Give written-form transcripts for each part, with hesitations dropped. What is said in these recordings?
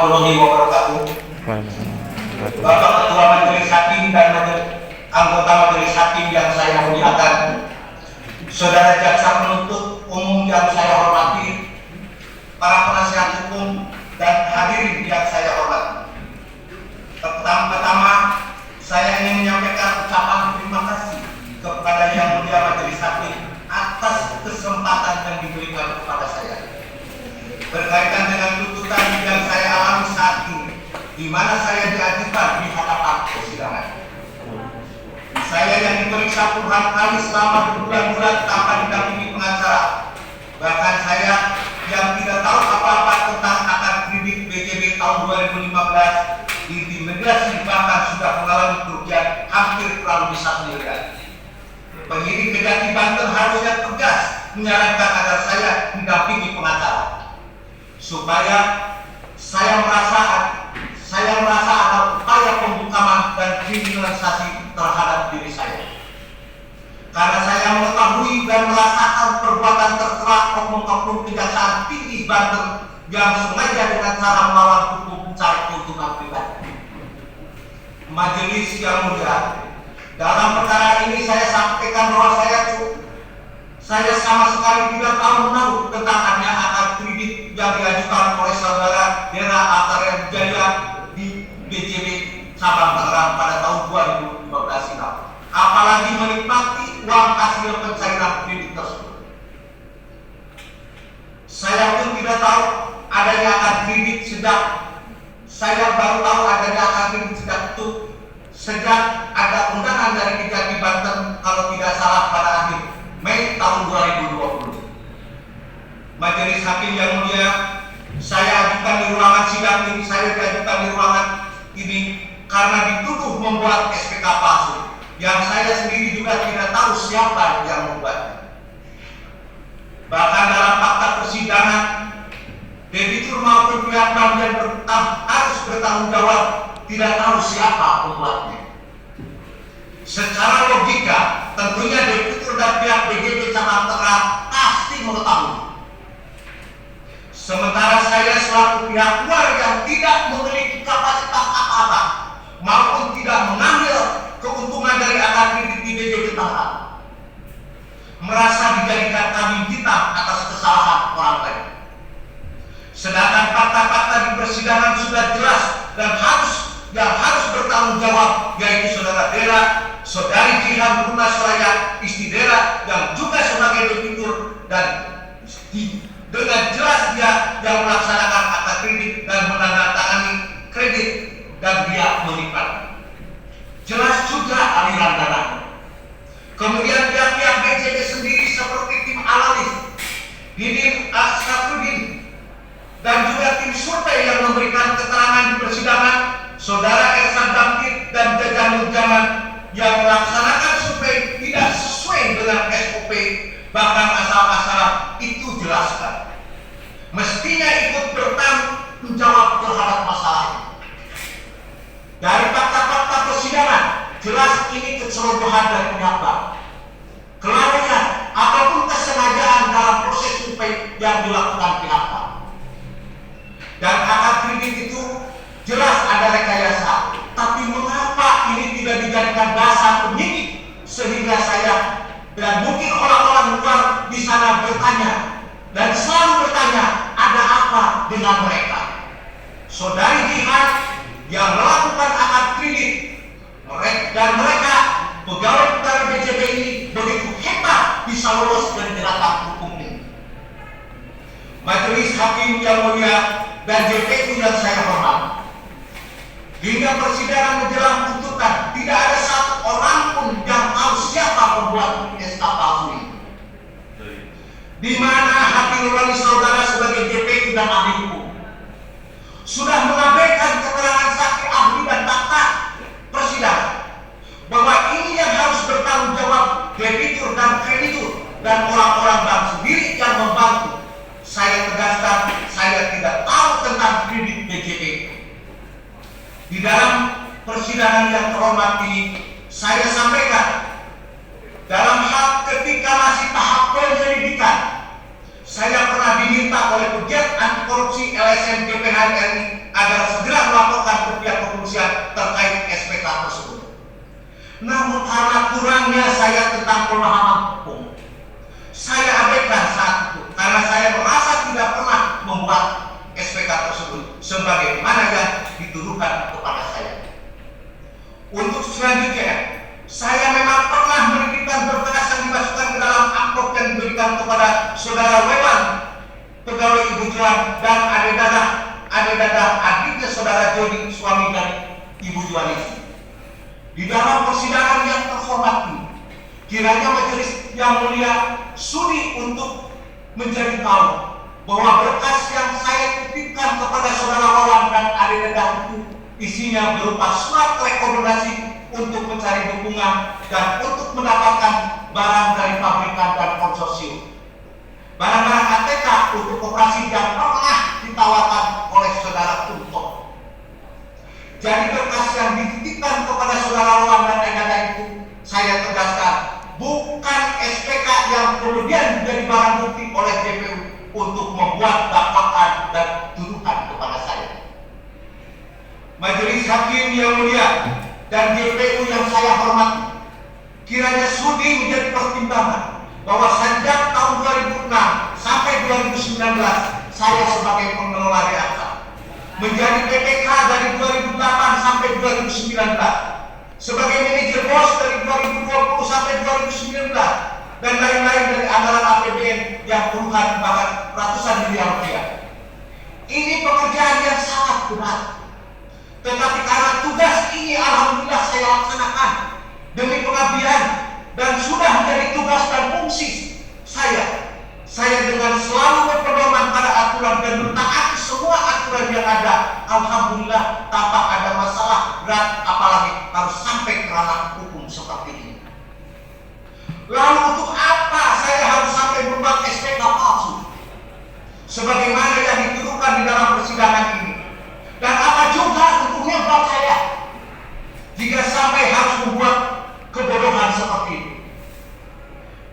warahmatullahi wabarakatuh. Bapak Ketua Majelis Hakim dan anggota Majelis Hakim yang saya muliakan, Saudara Jaksa Penuntut Umum yang saya hormati, para penasihat hukum dan hadirin yang saya hormati. Pertama-tama saya ingin menyampaikan ucapan terima kasih kepada Yang Mulia Majelis Hakim atas kesempatan yang diberikan kepada saya berkaitan dengan tuntutan yang saya alami saat ini, di mana saya diajukan di hadapan persidangan. Saya yang diperiksa puluhan kali selama berbulan-bulan tanpa didampingi pengacara. Bahkan saya yang tidak tahu apa-apa tentang akad kredit BJB tahun 2015 diintimidasi, bahkan sudah mengalami kerugian hampir kurang lebih 1 miliar. Penyidik Kejati Banten harusnya tegas menyarankan agar saya didampingi pengacara, supaya saya merasa ada upaya pembungkaman dan kriminalisasi terhadap diri saya. Karena saya mengetahui dan merasakan perbuatan tercela oknum-oknum Kejaksaan Tinggi Banten yang sengaja dengan cara melawan hukum mencari keuntungan pribadi. Majelis yang mulia, dalam perkara ini saya sampaikan bahwa saya sama sekali tidak tahu menahu tentang adanya akad kredit yang diajukan oleh saudara Dera Ataria Jaya di BJB Cabang Tangerang pada tahun 2015 silam, apalagi menikmati uang hasil pencairan kredit tersebut. Saya pun tidak tahu adanya akad kredit saya baru tahu adanya akad kredit sejak ada undangan dari Kejati Banten, kalau tidak salah pada akhir Mei tahun 2020. Majelis Hakim yang mulia, saya ajukan di ruangan sidang ini, karena dituduh membuat SPK palsu, yang saya sendiri juga tidak tahu siapa yang membuatnya. Bahkan dalam fakta persidangan, debitur maupun pihak bank yang harus bertanggung jawab tidak tahu siapa pembuatnya. Secara logika, tentunya debitur dan pihak BJB Cabang Tangerang pasti mengetahui. Sementara saya selaku pihak luar yang tidak memiliki kapasitas apa-apa maupun tidak mengambil keuntungan dari akad kredit di BJB Tangerang, merasa dijadikan kambing hitam atas kesalahan orang lain. Sedangkan fakta-fakta di persidangan sudah jelas dan harus bertanggung jawab, yaitu saudara Dera, saudari Jihan Bruna Soraya, istri Dera, yang juga sebagai debitur, dan dengan jelas dia yang melaksanakan akad kredit dan menandatangani kredit, dan dia menikmati. Jelas juga aliran dana. Kemudian pihak-pihak BJB sendiri seperti tim analis, Didin Asrafudin, dan juga tim survei yang memberikan keterangan di persidangan, saudara Ersan Damkit dan Jajanur Jaman, yang melaksanakan survei tidak sesuai dengan SOP, bahkan asal-asalan itu jelaskan. Mestinya ikut bertanggung jawab terhadap masalah ini. Dari fakta-fakta persidangan, jelas ini kecerobohan dan penyakit, kelalaian ataupun kesengajaan dalam proses survei yang dilakukan pihak bank. Dan akad kredit itu jelas ada rekayasa, tapi mengapa ini tidak dijadikan dasar penyidik sehingga saya dan mungkin orang-orang luar di sana bertanya dan selalu bertanya, ada apa dengan mereka? Saudari Jihan yang melakukan akad kredit dan mereka pegawai BJB ini begitu hebat bisa lolos dari jeratan hukum ini. Majelis Hakim yang mulia dan JPU yang saya hormati, hingga persidangan menjelang tuntutan tidak ada satu orang pun yang tahu siapa pembuat SK palsu ini. Di mana hati nurani saudara sebagai JPU dan ahli hukum sudah mengabaikan keterangan saksi ahli dan fakta persidangan bahwa ini yang harus bertanggung jawab debitur dan kreditur dan orang-orang bank sendiri yang membantu. Saya tegaskan, saya tidak tahu tentang kredit BJB. Di dalam persidangan yang terhormat ini, saya sampaikan, dalam hal ketika masih tahap penyelidikan, saya pernah diminta oleh pegiat anti korupsi LSM GPH RI agar segera melaporkan ke pihak kepolisian terkait SPK tersebut. Namun karena kurangnya saya tentang pemahaman hukum, saya abaikan saat itu karena saya merasa tidak pernah membuat SPK tersebut sebagaimana yang dituduhkan kepada saya. Untuk selanjutnya, saya memang pernah menerbitkan berkas yang dimasukkan ke dalam amplop yang diberikan kepada saudara Wewan, pegawai Ibu Juan, dan adik adiknya saudara Jody, suami dari Ibu Juan itu. Di dalam persidangan yang terhormat ini, kiranya majelis yang mulia sudi untuk mencari tahu bahwa berkas yang saya titipkan kepada saudara Wawan dan adik itu isinya berupa surat rekomendasi untuk mencari dukungan dan untuk mendapatkan barang dari pabrikan dan konsorsium. Barang-barang ATK untuk operasi yang pernah ditawarkan oleh saudara Kunto. Jadi berkas yang dititipkan kepada saudara Wawan dan adik itu, saya tegaskan, bukan SPK yang kemudian menjadi barang bukti oleh JPU untuk membuat dakwaan dan tuduhan kepada saya. Majelis Hakim yang mulia dan JPU yang saya hormati, kiranya sudi menjadi pertimbangan bahwa sejak tahun 2006 sampai 2019 saya sebagai pengelola DASA, menjadi PPK dari 2008 sampai 2019, sebagai manajer BOS dari 2020 sampai 2019, dan lain-lain dari anggaran APBN yang puluhan bahkan ratusan miliar rupiah. Ini pekerjaan yang sangat berat. Tetapi karena tugas ini alhamdulillah saya laksanakan demi pengabdian dan sudah menjadi tugas dan fungsi saya dengan selalu berpedoman pada aturan dan mentaati semua aturan yang ada, alhamdulillah tanpa ada masalah berat apalagi harus sampai ke ranah hukum seperti ini. Lalu untuk apa saya harus sampai membuat SPK palsu sebagaimana yang dituduhkan di dalam persidangan ini? Dan apa juga untungnya buat saya jika sampai harus membuat kebodohan seperti itu?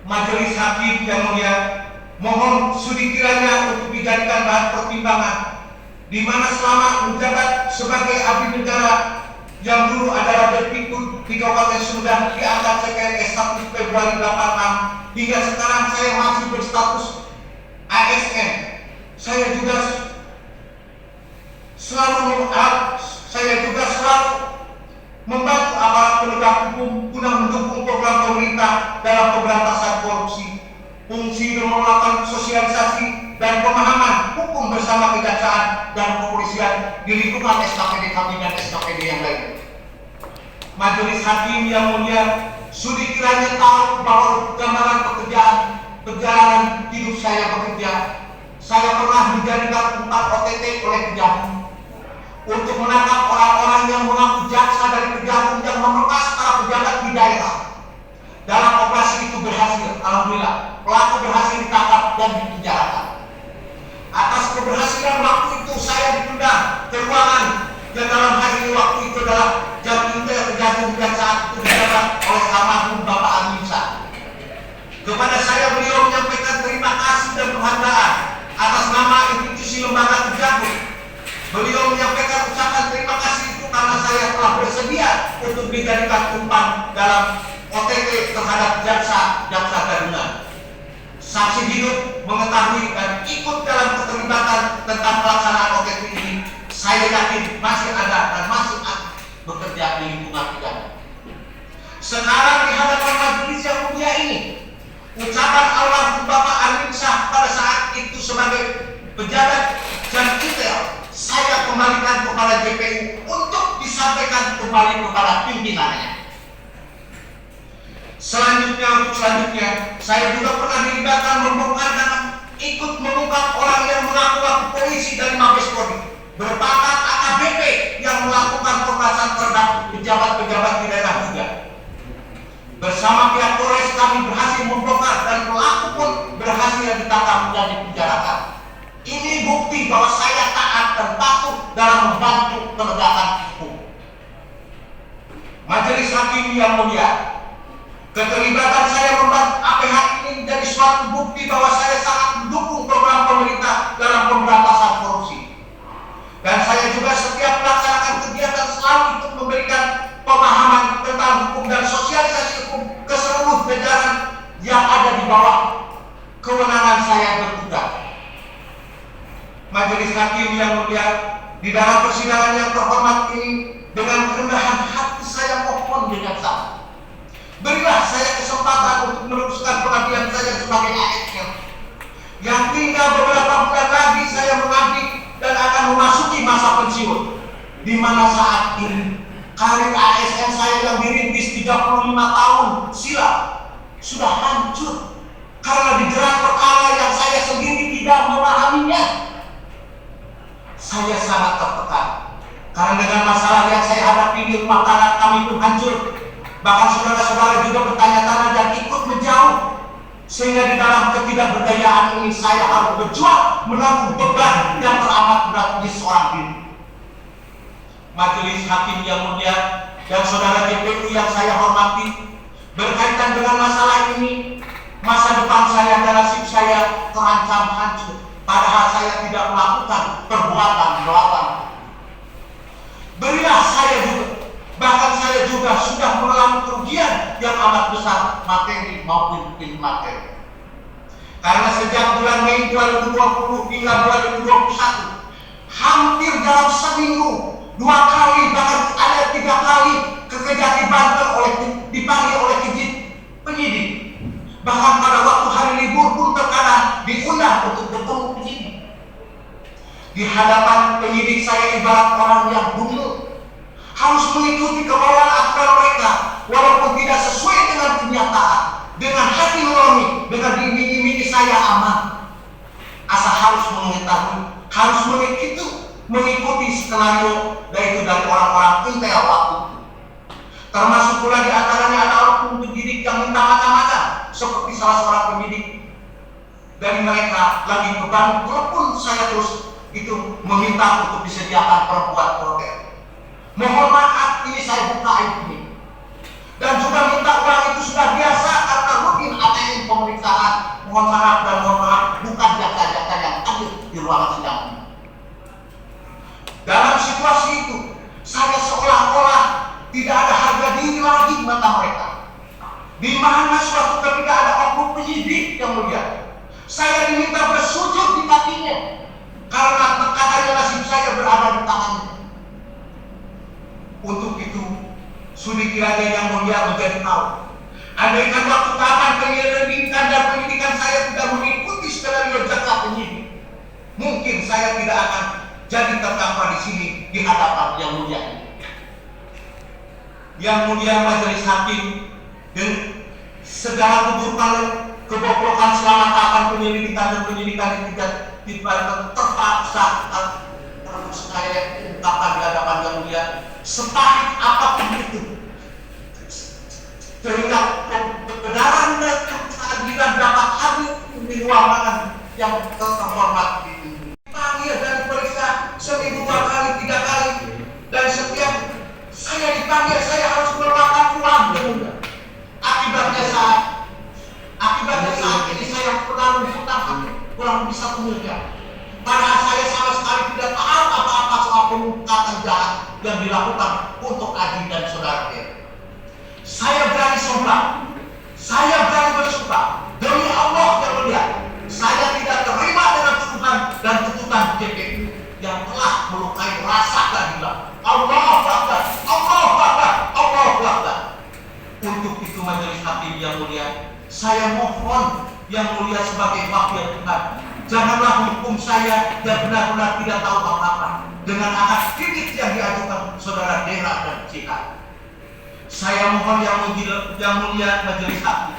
Majelis Hakim yang mulia, mohon sudi kiranya untuk dijadikan bahan pertimbangan, di mana selama menjabat sebagai abdi negara yang dulu adalah Deputi di Kabupaten Sumedang diangkat CPNS 1 Februari 86 hingga sekarang saya masih berstatus ASN. Saya juga selalu membantu aparat penegak hukum guna mendukung program pemerintah dalam pemberantasan korupsi, fungsi dan melakukan sosialisasi dan pemahaman hukum bersama kejaksaan dan kepolisian di lingkungan SKPD kami dan SKPD yang lain. Majelis Hakim yang mulia, sudi kiranya tahu bahwa gambaran perjalanan hidup saya bekerja, saya pernah dijadikan 4 OTT oleh Kejagung untuk menangkap orang-orang yang mengaku jaksa dari Kejagung yang memerkas para pejabat di daerah. Dalam operasi itu berhasil, alhamdulillah, pelaku berhasil ditangkap dan dipenjarakan. Atas keberhasilan waktu itu saya dipindah ke ruangan yang dalam hal ini waktu itu adalah jam intel Kejagung dan saat itu dijabat oleh almarhum Bapak Aminsa. Kepada saya beliau menyampaikan terima kasih dan penghargaan atas nama institusi lembaga Kejagung. Beliau menyampaikan ucapan terima kasih itu karena saya telah bersedia untuk dijadikan umpan dalam OTT terhadap jaksa gadungan. Saksi hidup mengetahui dan ikut dalam keterlibatan tentang pelaksanaan OTT ini. Saya yakin masih ada dan masih aktif bekerja di lingkungan pidana. Sekarang di hadapan majelis yang mulia ini, ucapan almarhum Bapak Aminsah pada saat itu sebagai pejabat dan intel saya kembalikan kepada JPU untuk disampaikan kembali kepada pimpinannya. Selanjutnya, saya juga pernah dilibatkan membongkar dan ikut mengungkap orang yang mengaku polisi dari Mabes Polri berpangkat AKBP yang melakukan perkosaan terhadap pejabat-pejabat di daerah juga. Bersama pihak Polres kami berhasil membongkar dan pelaku pun berhasil ditangkap dan dipenjarakan. Ini bukti bahwa saya taat dan patuh dalam membantu penegakan hukum. Majelis Hakim yang mulia, keterlibatan saya membantu APH ini menjadi suatu bukti bahwa saya sangat mendukung program pemerintah dalam pemberantasan korupsi. Dan saya juga dalam persidangan yang terhormat ini, dengan kerendahan hati saya mohon dengan sama, berilah saya kesempatan untuk meneruskan pengabdian saya sebagai ASN yang tinggal beberapa bulan lagi saya mengabdi dan akan memasuki masa pensiun, di mana saat ini karir ASN saya yang dirintis 35 tahun silam sudah hancur karena dijerat perkara yang saya sendiri tidak memahaminya. Saya sangat tertekan karena dengan masalah yang saya hadapi di rumah tangga kami pun hancur. Bahkan saudara-saudara juga bertanya-tanya dan ikut menjauh, sehingga di dalam ketidakberdayaan ini saya harus berjuang menanggung beban yang teramat berat di seorang diri. Majelis hakim yang mulia dan saudara GPU yang saya hormati, berkaitan dengan masalah ini, masa depan saya dan nasib saya terancam hancur, padahal saya tidak melakukan perbuatan melawan. Berilah saya juga, bahkan saya juga sudah mengalami kerugian yang amat besar materi maupun materi. Karena sejak bulan Mei 2020 hingga 2021, hampir dalam seminggu 2 kali bahkan ada 3 kali ke Kejati Banten dipanggil oleh penyidik. Bahkan pada waktu hari libur pun terkadang diundang untuk bertemu penyidik. Di hadapan penyidik saya ibarat orang yang bunuh, harus mengikuti kemauan aturan mereka walaupun tidak sesuai dengan kenyataan. Dengan hati nurani, dengan diiming-imingi saya aman, asal harus mengetahui, harus mengikuti skenario dari orang-orang intel waktu. Termasuk pula di antaranya ada oknum penyidik yang minta macam-macam, seperti salah seorang penyidik dari mereka lagi beban telepon saya terus itu meminta untuk disediakan perempuan hotel. Mohon maaf, ini saya buka aib ini. Dan juga minta uang itu sudah biasa karena rutin ATM pemeriksaan. Mohon maaf dan mohon maaf, bukan jaksa-jaksa yang ada di ruangan sidang. Dalam situasi itu, saya seolah-olah tidak ada harga diri lagi di mata mereka. Di mana suatu ketika ada oknum penyidik yang mulia, saya diminta bersujud di kakinya karena katanya nasib saya berada di tangannya. Untuk itu, sudi kiranya yang mulia menjadi tahu. Andaikan waktu tahapan penyelidikan dan penyidikan saya tidak mengikuti skenario jaksa penyidik, mungkin saya tidak akan jadi terdakwa di sini di hadapan yang mulia. Yang mulia majelis hakim dan segala kebobrokan selama tahapan penyelidikan dan penyidikan yang tidak terpaksa saya ungkapkan di hadapan yang mulia, sepahit apapun itu, sehingga kebenaran dan keadilan dapat hadir di ruangan yang terhormat ini. Dipanggil dan diperiksa seminggu 2 kali, 3 kali, dan setiap saya dipanggil saya harus mengeluarkan uang. Akibatnya saat ini saya kurang bisa mengerja. Padahal saya sama sekali tidak tahu apa-apa soal pengungkapan jahat yang dilakukan untuk Adi dan saudara dia. Saya berani bersumpah demi Allah yang mulia, saya tidak terima dengan tuduhan dan tuntutan JPU yang telah melukai rasa keadilan. Allahu Akbar, Allahu Akbar, Allahu Akbar. Untuk itu majelis hakim yang mulia, saya mohon yang mulia sebagai wakil Tuhan, janganlah hukum saya yang benar-benar tidak tahu apa-apa dengan akad kritik yang diajukan saudara Dera dan Cika. Saya mohon yang mulia majelis hakim,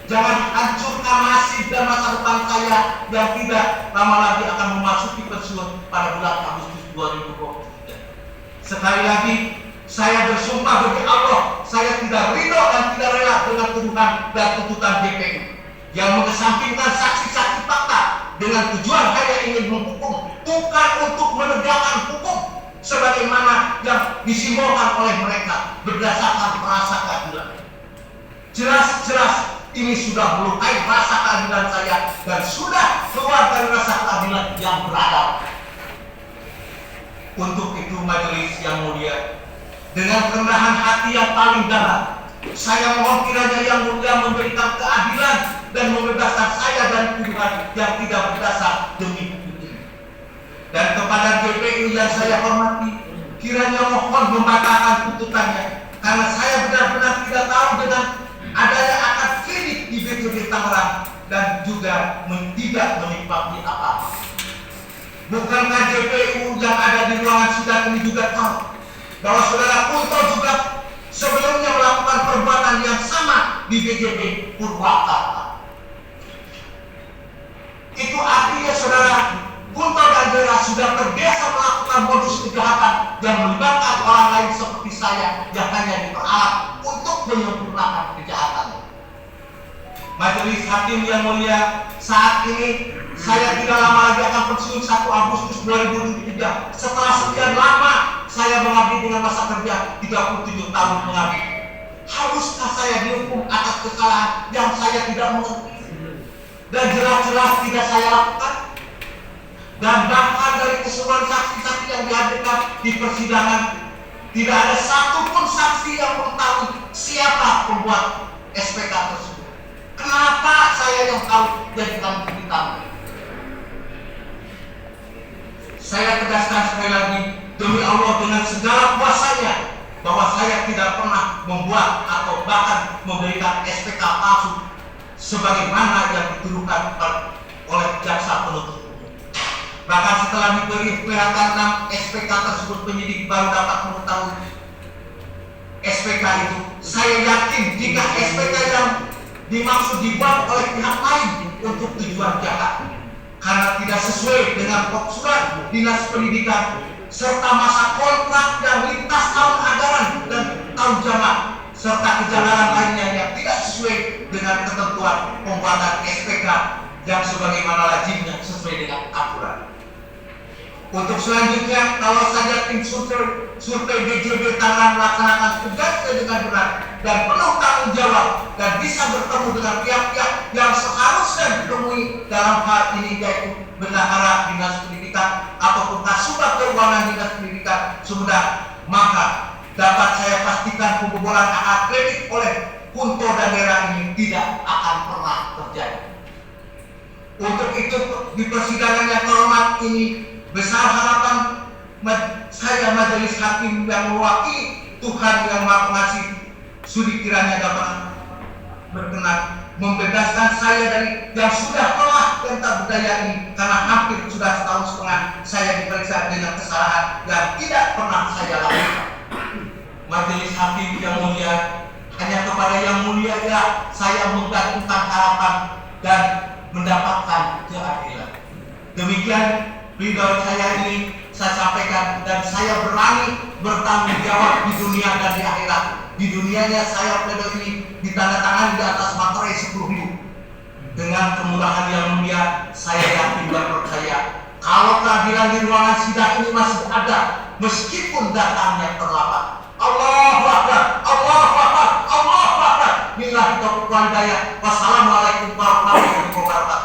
jangan hancurkan nasib dan masa depan saya yang tidak lama lagi akan memasuki pensiun pada bulan Agustus 2023. Sekali lagi, saya bersumpah bagi Allah, saya tidak ridho dan tidak rela dengan tuduhan dan tuntutan JPU yang mengesampingkan saksi-saksi fakta dengan tujuan hanya ingin menghukum, bukan untuk menegakkan hukum sebagaimana yang disimbolkan oleh mereka berdasarkan rasa keadilan. Jelas-jelas ini sudah melukai rasa keadilan saya dan sudah keluar dari rasa keadilan yang beradab. Untuk itu majelis yang mulia, dengan kerendahan hati yang paling dalam, saya mohon kiranya yang mulia memberikan keadilan dan membebaskan saya dari tuduhan yang tidak berdasar demi hukum. Dan kepada JPU yang saya hormati, kiranya mohon membatalkan tuntutannya, karena saya benar-benar tidak tahu dengan adanya akad kredit di BJB Tangerang dan juga tidak menikmati apa-apa. Bukankah JPU yang ada di ruangan sidang ini juga tahu bahwa saudara Kunto juga sebelumnya melakukan perbuatan yang sama di BJB Purwakarta? Itu artinya saudara Kunto dan Dera sudah terbiasa melakukan modus kejahatan yang melibatkan orang lain seperti saya yang hanya diperalat untuk menyempurnakan kejahatan. Majelis Hakim yang mulia, saat ini saya tidak lama lagi akan pensiun 1 Agustus 2023. Setelah sekian lama saya mengabdi dengan masa kerja 37 tahun mengabdi. Haruskah saya dihukum atas kesalahan yang saya tidak mengerti dan jelas-jelas tidak saya lakukan? Dan bahkan dari keseluruhan saksi-saksi yang dihadirkan di persidangan, tidak ada satupun saksi yang mengetahui siapa pembuat SPK tersebut. Kenapa saya yang tahu jadikan hitam? Saya tegaskan sekali lagi, demi Allah dengan segala kuasanya, bahwa saya tidak pernah membuat atau bahkan memberikan SPK palsu sebagaimana yang dituduhkan oleh jaksa penuntut. Bahkan setelah diberi kelihatan 6 SPK tersebut, penyidik baru dapat mengetahui SPK itu. Saya yakin jika SPK yang dimaksud dibuat oleh pihak lain untuk tujuan jahat, karena tidak sesuai dengan surat dinas pendidikan serta masa kontrak dan lintas tahun anggaran dan tahun jamak serta kejanggalan lainnya yang tidak sesuai dengan ketentuan pembuatan SPK yang sebagaimana lazimnya sesuai dengan aturan. Untuk selanjutnya, kalau saja tim survei BJB Tangerang melaksanakan tugasnya dengan benar dan penuh tanggung jawab dan bisa bertemu dengan pihak-pihak yang seharusnya ditemui dalam hal ini, yaitu bendahara dinas pendidikan ataupun kasubag keuangan dinas pendidikan Sumedang, maka dapat saya pastikan pembobolan akad kredit oleh Kunto dan Dera ini tidak akan pernah terjadi. Untuk itu di persidangan yang terhormat ini, besar harapan saya majelis hakim yang mewakili Tuhan yang Maha Pengasih, sudi kiranya dapat berkenan membebaskan saya dari yang sudah telah dan tak berdaya ini, karena hampir sudah 1,5 tahun saya diperiksa dengan kesalahan yang tidak pernah saya lakukan. Majelis hakim yang mulia, hanya kepada yang mulia ya saya menggantungkan harapan dan mendapatkan keadilan. Demikian pledoi saya ini saya sampaikan, dan saya berani bertanggung jawab di dunia dan di akhirat. Di dunianya saya pledoi ini ditandatangani di atas materai 10.000. Dengan kemurahan yang mulia, saya yakin dan percaya kalau keadilan di ruangan sidang ini masih ada, meskipun datangnya terlambat. Allahu Akbar, Allahu Akbar, Allahu Akbar. Billahi taufiq wal hidayah. Wassalamualaikum warahmatullahi wabarakatuh.